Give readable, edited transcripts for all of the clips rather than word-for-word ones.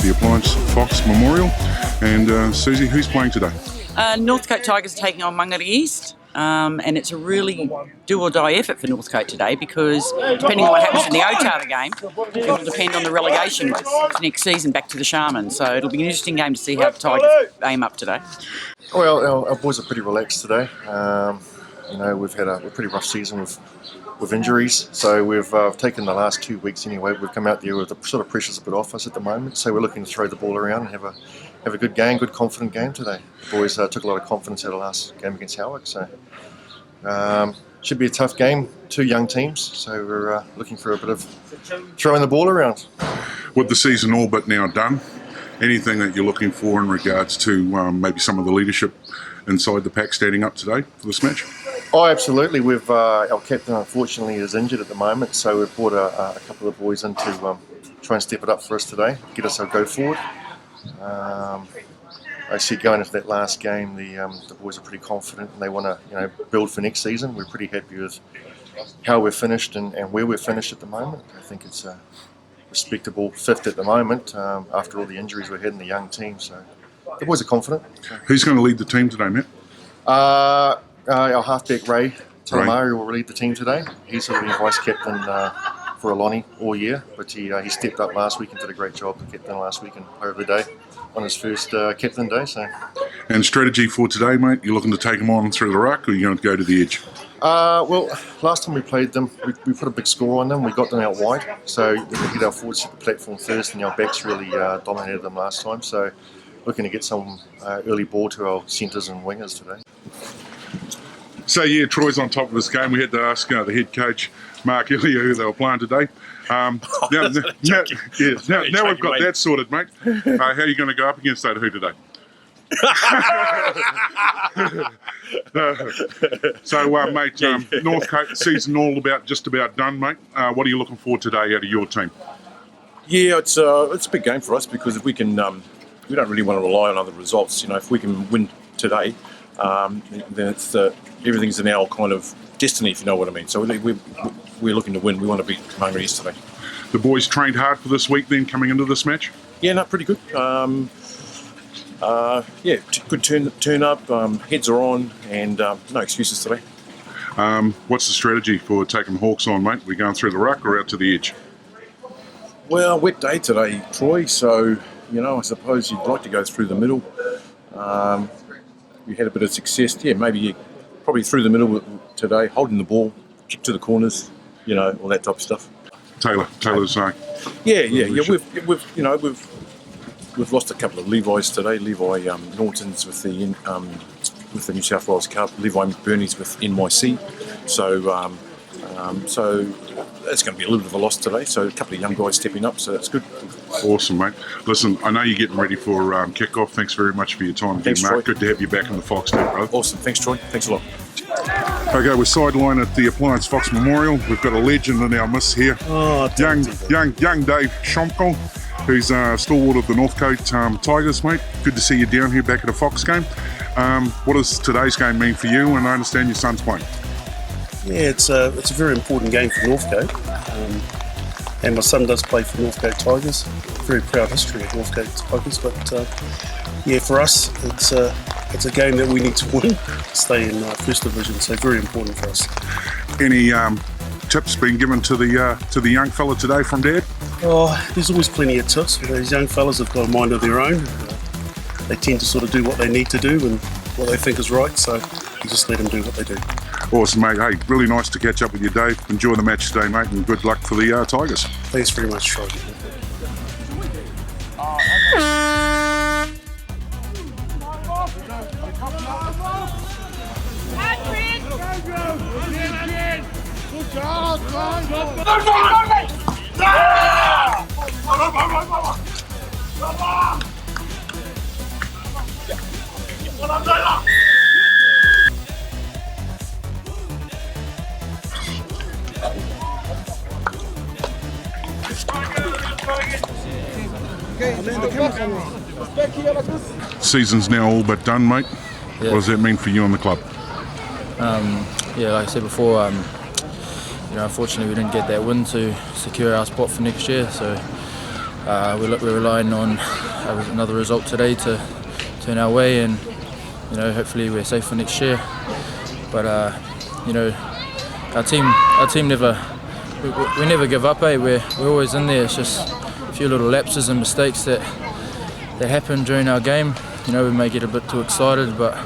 the Appliance Fox Memorial. And Susie, who's playing today? Northcote Tigers taking on Mangere East. And it's a really do-or-die effort for Northcote today because depending on what happens in the Otara game, it will depend on the relegation next season back to the Shaman. So it'll be an interesting game to see how the Tigers aim up today. Well, our boys are pretty relaxed today. We've had a pretty rough season with injuries, so we've taken the last 2 weeks anyway. We've come out there with the sort of pressures a bit off us at the moment, so we're looking to throw the ball around and have a good game, good confident game today. The boys took a lot of confidence out of the last game against Howick, so should be a tough game. Two young teams, so we're looking for a bit of throwing the ball around. With the season all but now done, anything that you're looking for in regards to maybe some of the leadership inside the pack standing up today for this match? Oh, absolutely. Our captain unfortunately is injured at the moment, so we've brought a couple of boys in to try and step it up for us today, get us our go forward. I see going into that last game, the boys are pretty confident and they want to build for next season. We're pretty happy with how we're finished and where we're finished at the moment. I think it's a respectable fifth at the moment after all the injuries we had in the young team. So the boys are confident. Who's going to lead the team today, Matt? Our halfback Ray Talamari will lead the team today. He's sort of been vice captain for Aloni all year, but he stepped up last week and did a great job. The captain last week and player of the day on his first captain day. So. And strategy for today, mate? You're looking to take them on through the ruck, or are you going to go to the edge? Well, last time we played them, we put a big score on them. We got them out wide, so we could get our forwards to the platform first, and our backs really dominated them last time. So, looking to get some early ball to our centres and wingers today. So yeah, Troy's on top of this game. We had to ask the head coach, Mark Elliott, who they were playing today. Now we've got that sorted, mate. How are you going to go up against that who today? Mate, Northcote season just about done, mate. What are you looking for today out of your team? Yeah, it's a big game for us because if we can, we don't really want to rely on other results. If we can win today, then it's everything's in our kind of destiny, if you know what I mean. So we're looking to win. We want to beat Mangere East today. The boys trained hard for this week then coming into this match? Yeah, no, pretty good. Good turn up, heads are on, and no excuses today. What's the strategy for taking Hawks on, mate? We going through the ruck or out to the edge? Well, wet day today, Troy, so, I suppose you'd like to go through the middle. We had a bit of success. Yeah, maybe probably through the middle today, holding the ball, kick to the corners, all that type of stuff. Taylor's saying. Yeah. We've lost a couple of Levi's today. Levi Norton's with the New South Wales Cup. Levi McBurney's with NYC. So that's going to be a little bit of a loss today. So a couple of young guys stepping up. So that's good. Awesome, mate. Listen, I know you're getting ready for kick-off. Thanks very much for your time. Thanks, Mark. Troy. Good to have you back in the Fox team, brother. Awesome. Thanks, Troy. Thanks a lot. Okay, we're sidelined at the Appliance Fox Memorial. We've got a legend in our midst here. Young Dave Schomkel, who's stalwart of the Northcote Tigers, mate. Good to see you down here back at a Fox game. What does today's game mean for you? And I understand your son's playing. Yeah, it's a very important game for Northcote. And my son does play for Northcote Tigers. Very proud history of Northcote Tigers. But for us, it's a game that we need to win, stay in First Division. So very important for us. Any tips being given to the young fella today from Dad? Oh, there's always plenty of tips. These young fellas have got a mind of their own. They tend to sort of do what they need to do and what they think is right. So you just let them do what they do. Awesome, mate. Hey, really nice to catch up with you, Dave. Enjoy the match today, mate, and good luck for the Tigers. Thanks very much, Troy. Season's now all but done, mate. Yeah. What does that mean for you and the club? Like I said before, unfortunately we didn't get that win to secure our spot for next year. So we're relying on another result today to turn our way, and hopefully we're safe for next year. But our team never give up. We're always in there. It's just a few little lapses and mistakes that happen during our game. We may get a bit too excited, but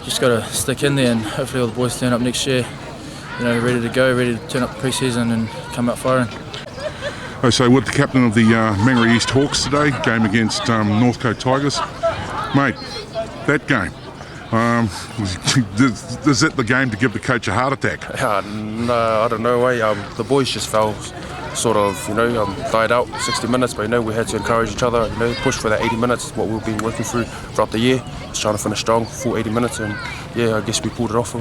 just got to stick in there, and hopefully all the boys turn up next year, ready to go, ready to turn up pre-season and come out firing. So with the captain of the Mangere East Hawks today, game against Northcote Tigers. Mate, that game, is that the game to give the coach a heart attack? No, I don't know. The boys just fell died out 60 minutes, but we had to encourage each other, push for that 80 minutes, what we've been working through throughout the year, just trying to finish strong, full 80 minutes, and I guess we pulled it off.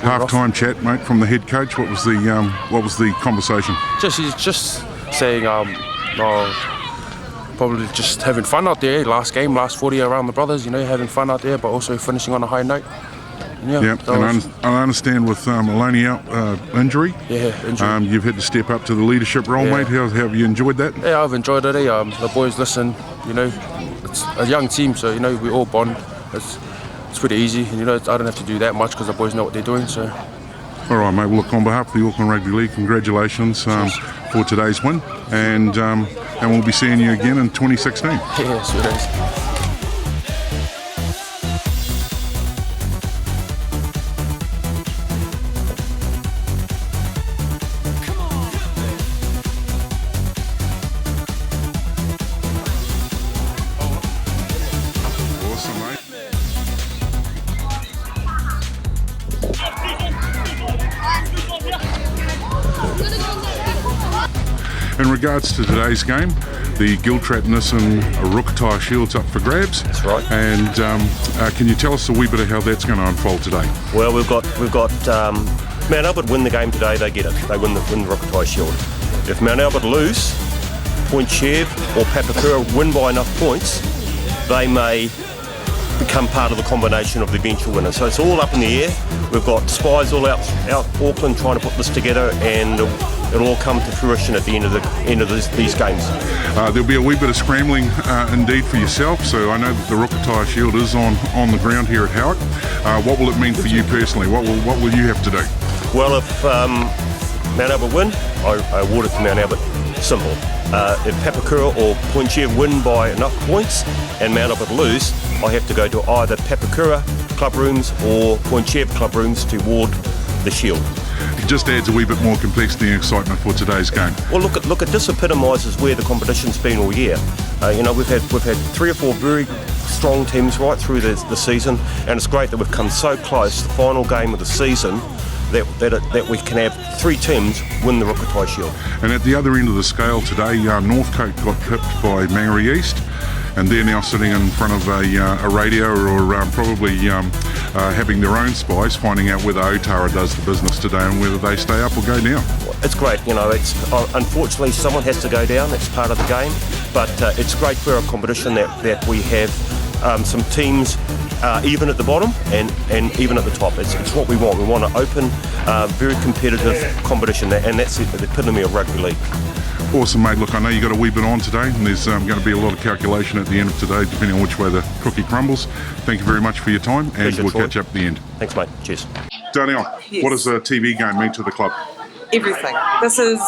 Half-time chat, mate, from the head coach. What was the conversation? He's just saying, probably just having fun out there. Last 40 around the brothers, having fun out there, but also finishing on a high note. And I understand with Maloney out injury. Yeah, injury. You've had to step up to the leadership role, mate. How have you enjoyed that? Yeah, I've enjoyed it. The boys listen. It's a young team, so we all bond. It's pretty easy, and I don't have to do that much because the boys know what they're doing. So. All right, mate. Well, look, on behalf of the Auckland Rugby League, congratulations for today's win, and we'll be seeing you again in 2016. Yeah, sweet as. In regards to today's game, the Giltrap Nissan Rukatai Shield's up for grabs. That's right. And can you tell us a wee bit of how that's going to unfold today? Well, we've got Mount Albert win the game today. They get it. They win the Rukatai Shield. If Mount Albert lose, Point Chev or Papakura win by enough points, they may become part of the combination of the eventual winner. So it's all up in the air. We've got spies all out Auckland trying to put this together, and it'll all come to fruition at the end of these games. There'll be a wee bit of scrambling indeed for yourself. So I know that the Rukatai Shield is on the ground here at Howick. What will it mean for you personally? What will you have to do? Well, if Mount Albert win, I award it to Mount Albert. Simple. If Papakura or Point Chev win by enough points and Mount Albert lose, I have to go to either Papakura club rooms or Point Chev club rooms to award the shield. It just adds a wee bit more complexity and excitement for today's game. Well, look, this epitomises where the competition's been all year. We've had 3 or 4 very strong teams right through the season, and it's great that we've come so close, the final game of the season, that we can have 3 teams win the Rukatai Shield. And at the other end of the scale today, Northcote got pipped by Mangere East, and they're now sitting in front of a radio or probably having their own spies, finding out whether Otara does the business today and whether they stay up or go down. It's great, it's unfortunately someone has to go down. It's part of the game, but it's great for our competition that we have some teams even at the bottom and even at the top. It's what we want. We want an open, very competitive competition, and that's the epitome of rugby league. Awesome, mate. Look, I know you got a wee bit on today, and there's going to be a lot of calculation at the end of today, depending on which way the cookie crumbles. Thank you very much for your time, and Pleasure, we'll Troy. catch up at the end. Thanks, mate. Cheers. Danielle, Yes. What does a TV game mean to the club? Everything. This is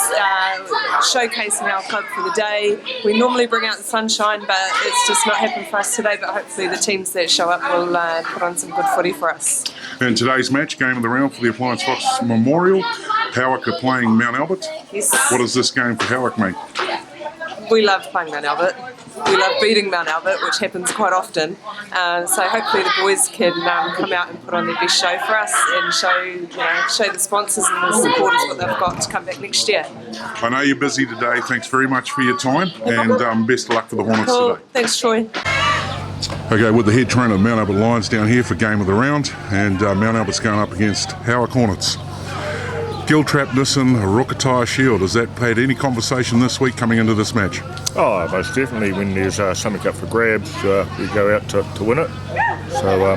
showcasing our club for the day. We normally bring out the sunshine, but it's just not happened for us today, but hopefully the teams that show up will put on some good footy for us. And today's match, game of the round for the Appliance Fox Memorial, Howick are playing Mount Albert. Yes. What does this game for Howick mean? We love playing Mount Albert. We love beating Mount Albert, which happens quite often. So hopefully the boys can come out and put on their best show for us and show the sponsors and the supporters what they've got to come back next year. I know you're busy today. Thanks very much for your time, and best of luck for the Hornets Cool. today. Thanks, Troy. Okay, with the head trainer of Mount Albert Lions down here for game of the round, and Mount Albert's going up against Howick Hornets. Giltrap Nissan Rukatai Shield. Has that had any conversation this week coming into this match? Oh, most definitely. When there's something up for grabs, we go out to win it. So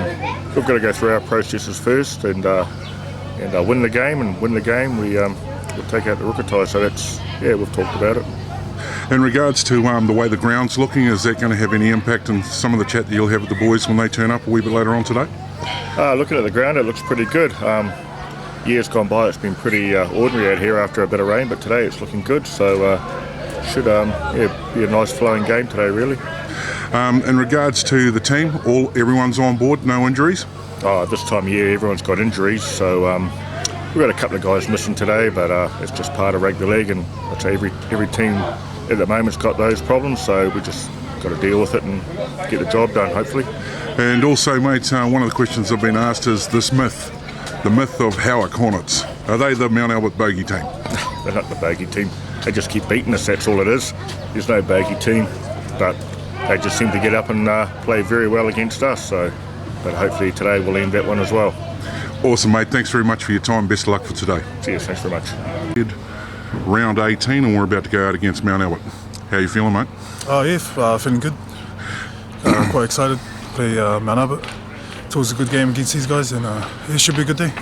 we've got to go through our processes first and win the game. And win the game, we take out the Rukatai. So that's, we've talked about it. In regards to the way the ground's looking, is that going to have any impact on some of the chat that you'll have with the boys when they turn up a wee bit later on today? Looking at the ground, it looks pretty good. Years gone by, it's been pretty ordinary out here after a bit of rain, but today it's looking good. So should be a nice flowing game today, really. In regards to the team, everyone's on board, no injuries? This time of year, everyone's got injuries. So we've got a couple of guys missing today, but it's just part of rugby league, and I'd say every team at the moment's got those problems, so we just got to deal with it and get the job done, hopefully. And also, mate, one of the questions I've been asked is this myth, the myth of Howick Hornets. Are they the Mount Albert bogey team? They're not the bogey team. They just keep beating us, that's all it is. There's no bogey team, but they just seem to get up and play very well against us, so but hopefully today we'll end that one as well. Awesome, mate. Thanks very much for your time. Best of luck for today. Cheers, thanks very much. Round 18, and we're about to go out against Mount Albert. How are you feeling, mate? Feeling good. Quite excited to play Mount Albert. It's always a good game against these guys, and it should be a good day.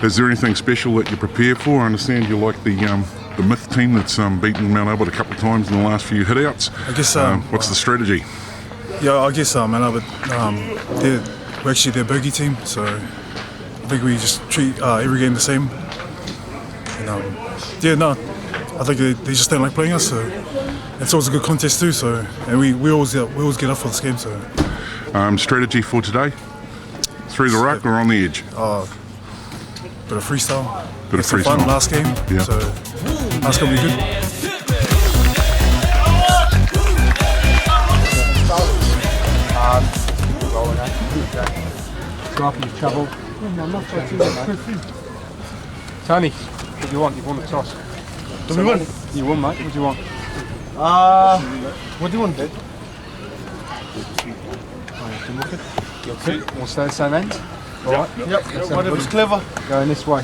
Is there anything special that you prepare for? I understand you like the Myth team that's beaten Mount Albert a couple of times in the last few hitouts. I guess. What's the strategy? I guess Mount Albert, we're actually their bogey team, so I think we just treat every game the same. And, I think they just don't like playing us, so it's always a good contest too. So, and we always get up for this game. So, strategy for today? Through the ruck or on the edge? Bit of freestyle. Bit of freestyle. Fun last game. Yeah. So that's gonna be good. Trouble. Tony, what do you want? You want a toss? Do we win? You won, mate. What do you want? What do you want, Dad? Your kick. We'll stay at the same end. All right. Yep. Whatever's clever. Going this way.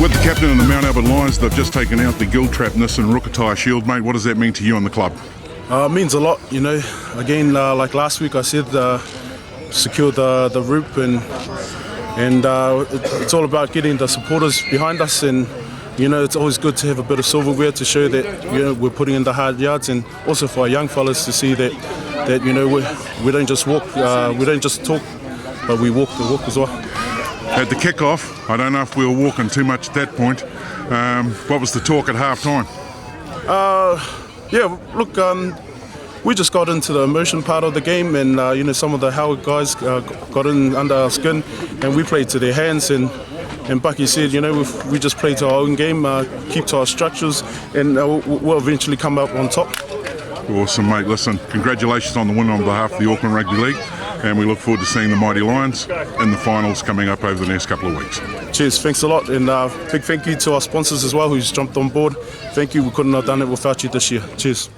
With the captain of the Mount Albert Lions, they've just taken out the Gill Trapness and Rukatai Shield, mate. What does that mean to you and the club? It means a lot, you know. Again, like last week, I said secured the roop, and it's all about getting the supporters behind us, and you know it's always good to have a bit of silverware to show that we're putting in the hard yards, and also for our young fellas to see that we don't just walk, we don't just talk, but we walk the walk as well. At the kick-off, I don't know if we were walking too much at that point. What was the talk at half-time? We just got into the emotion part of the game, and some of the Howard guys got in under our skin, and we played to their hands. And Bucky said, we just play to our own game, keep to our structures, and we'll eventually come up on top. Awesome, mate. Listen, congratulations on the win on behalf of the Auckland Rugby League, and we look forward to seeing the Mighty Lions in the finals coming up over the next couple of weeks. Cheers, thanks a lot, and big thank you to our sponsors as well who's jumped on board. Thank you, we couldn't have done it without you this year. Cheers.